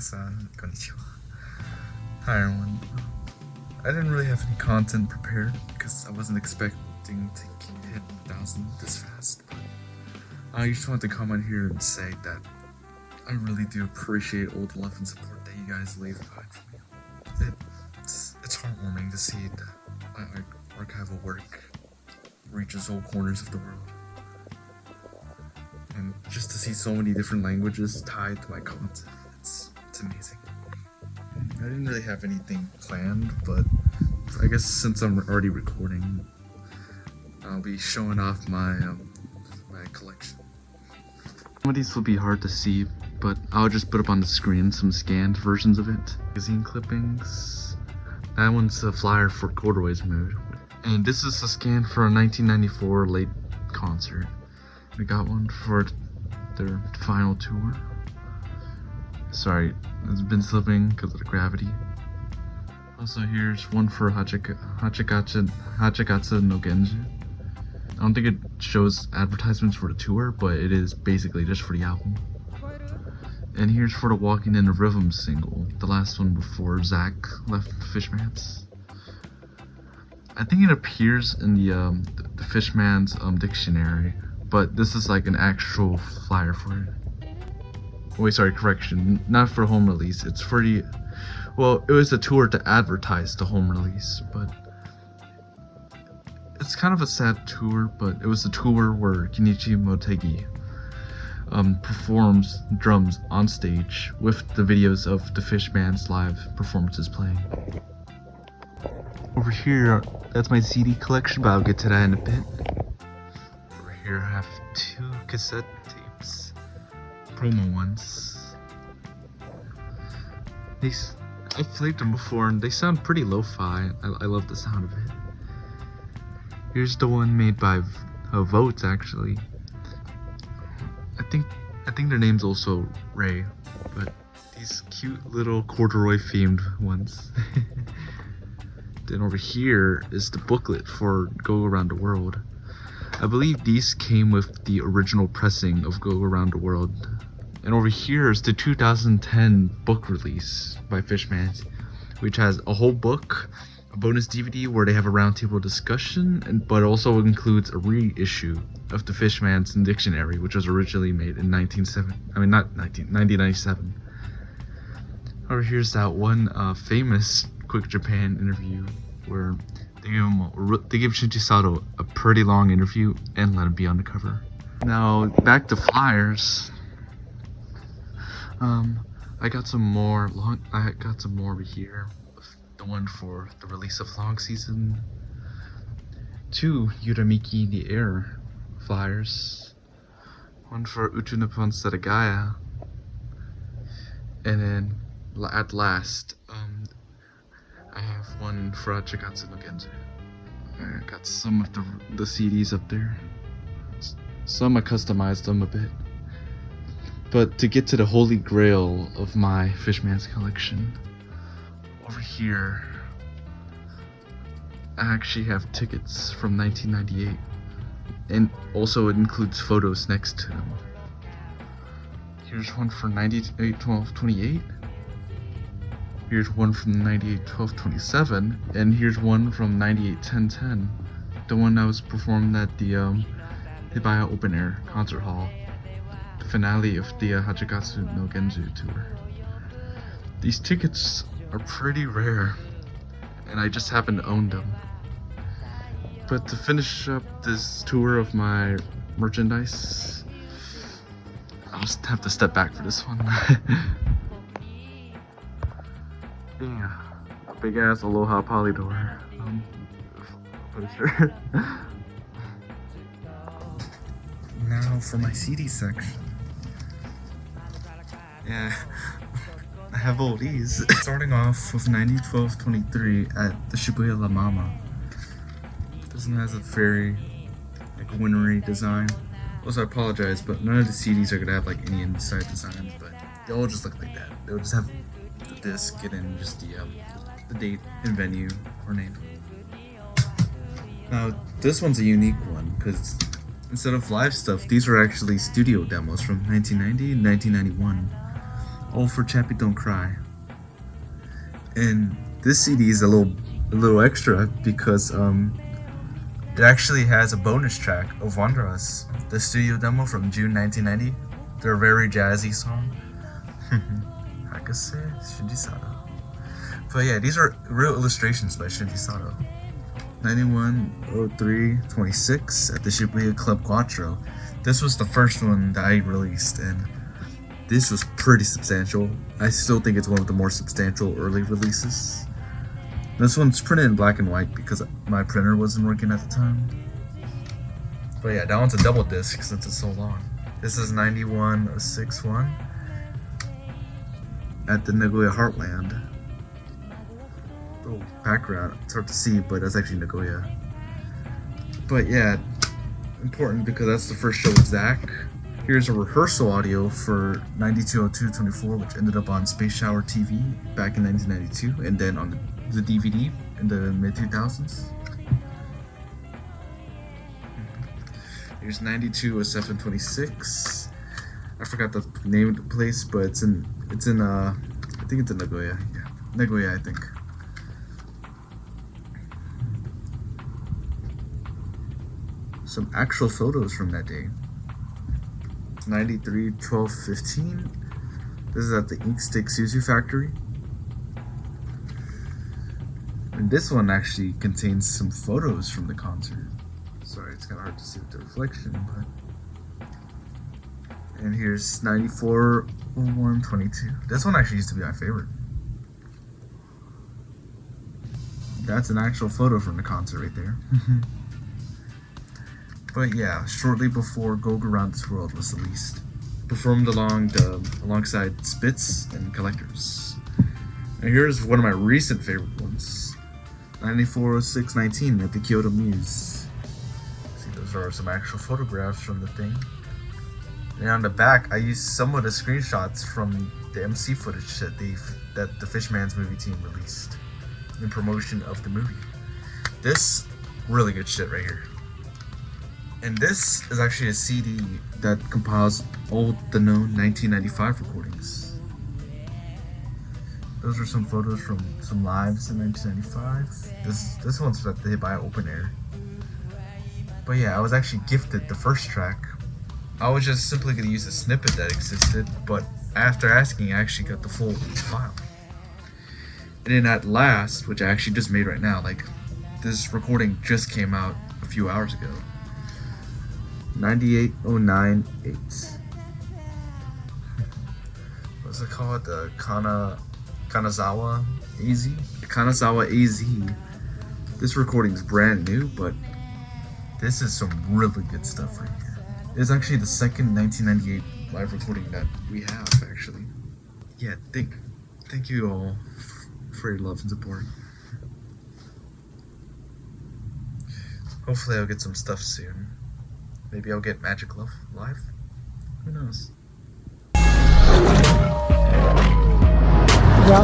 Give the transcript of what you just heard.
Minasan, konnichiwa. Hi everyone. I didn't really have any content prepared because I wasn't expecting to hit 1,000 this fast, but I just wanted to come on here and say that I really do appreciate all the love and support that you guys leave behind for me. It's heartwarming to see that my archival work reaches all corners of the world. And just to see so many different languages tied to my content, it's amazing. I didn't really have anything planned, but I guess since I'm already recording, I'll be showing off my my collection. Some of these will be hard to see, but I'll just put up on the screen some scanned versions of it. Magazine clippings. That one's a flyer for Corduroy's Mood. And this is a scan for a 1994 late concert. We got one for their final tour. Sorry, it's been slipping because of the gravity. Also, here's one for Hachikatsu no Genji. I don't think it shows advertisements for the tour, but it is basically just for the album. And here's for the Walking in the Rhythm single, the last one before Zach left Fishman's. I think it appears in the Fishman's dictionary, but this is like an actual flyer for it. Wait, sorry, correction, not for home release, it's for the, well, it was a tour to advertise the home release, but it's kind of a sad tour, but it was a tour where Kenichi Motegi performs drums on stage with the videos of the Fishman's live performances playing. Over here, that's my CD collection, but I'll get to that in a bit. Over here I have 2 cassette tapes, promo ones. I've played them before and they sound pretty lo-fi. I love the sound of it. Here's the one made by Vote, actually. I think their name's also Ray, but these cute little corduroy themed ones. Then over here is the booklet for Go Around the World. I believe these came with the original pressing of Go Around the World. And over here is the 2010 book release by Fishman's, which has a whole book, a bonus DVD where they have a roundtable discussion, but also includes a reissue of the Fishman's Dictionary, which was originally made in 1997. Over here's that one famous Quick Japan interview where they gave Shinichi Sato a pretty long interview and let him be on the cover. Now back to flyers. I got some more over here. The one for the release of Long Season. 2 Yuramiki in the Air flyers. One for Uchunapon Setagaya. And then at last, I have one for Hachikatsu no Genji. I got some of the CDs up there. Some I customized them a bit. But to get to the holy grail of my Fishman's collection, over here, I actually have tickets from 1998, and also it includes photos next to them. Here's one for 98-12-28. Here's one from 98-12-27, and here's one from 98-10-10, the one that was performed at the Hibiya Open Air Concert Hall, the finale of the Hachikatsu no Genji tour. These tickets are pretty rare, and I just happen to own them. But to finish up this tour of my merchandise, I'll just have to step back for this one. Yeah, big ass Aloha Polydor. Put it here. Now for my CD section. Yeah, I have all these. Starting off with 90-12-23 at the Shibuya La Mama. This one has a very wintry design. Also, I apologize, but none of the CDs are gonna have like any inside designs, but they all just look like that. They'll just have the disc and then just the date and venue or name. Now, this one's a unique one because instead of live stuff, these were actually studio demos from 1990 and 1991. All for Chappie Don't Cry. And this CD is a little extra because it actually has a bonus track of Wanderers, the studio demo from June 1990. They're a very jazzy song. Hakase Shinji Sato. But yeah, these are real illustrations by Shinji Sato. 910326 at the Shibuya Club Quattro. This was the first one that I released, and this was pretty substantial. I still think it's one of the more substantial early releases. This one's printed in black and white because my printer wasn't working at the time. But yeah, that one's a double disc since it's so long. This is 91061 at the Nagoya Heartland. Little background, it's hard to see, but that's actually Nagoya. But yeah, important because that's the first show with Zach. Here's a rehearsal audio for 920224, which ended up on Space Shower TV back in 1992, and then on the DVD in the mid-2000s. Here's 920726. I forgot the name of the place, but it's in I think it's in Nagoya. Yeah, Nagoya, I think. Some actual photos from that day. 931215. This is at the Inkstick Suzu factory. And this one actually contains some photos from the concert. Sorry, it's kind of hard to see with the reflection, but. And here's 940122. This one actually used to be my favorite. That's an actual photo from the concert right there. But yeah, shortly before Go Around This World was released, performed alongside Spitz and Collectors. And here's one of my recent favorite ones, 940619 at the Kyoto Muse. See, those are some actual photographs from the thing. And on the back, I used some of the screenshots from the MC footage that the Fishman's movie team released in promotion of the movie. This really good shit right here. And this is actually a CD that compiles all the known 1995 recordings. Those are some photos from some lives in 1995. This one's at the Hibiya Open Air. But yeah, I was actually gifted the first track. I was just simply going to use a snippet that existed, but after asking, I actually got the full file. And then at last, which I actually just made right now, like this recording just came out a few hours ago. 98098. What's it called? The Kanazawa AZ? Kanazawa AZ. This recording's brand new, but this is some really good stuff right here. It's actually the second 1998 live recording that we have, actually. Yeah, thank you all for your love and support. Hopefully I'll get some stuff soon. Maybe I'll get Magic Love live? Who knows?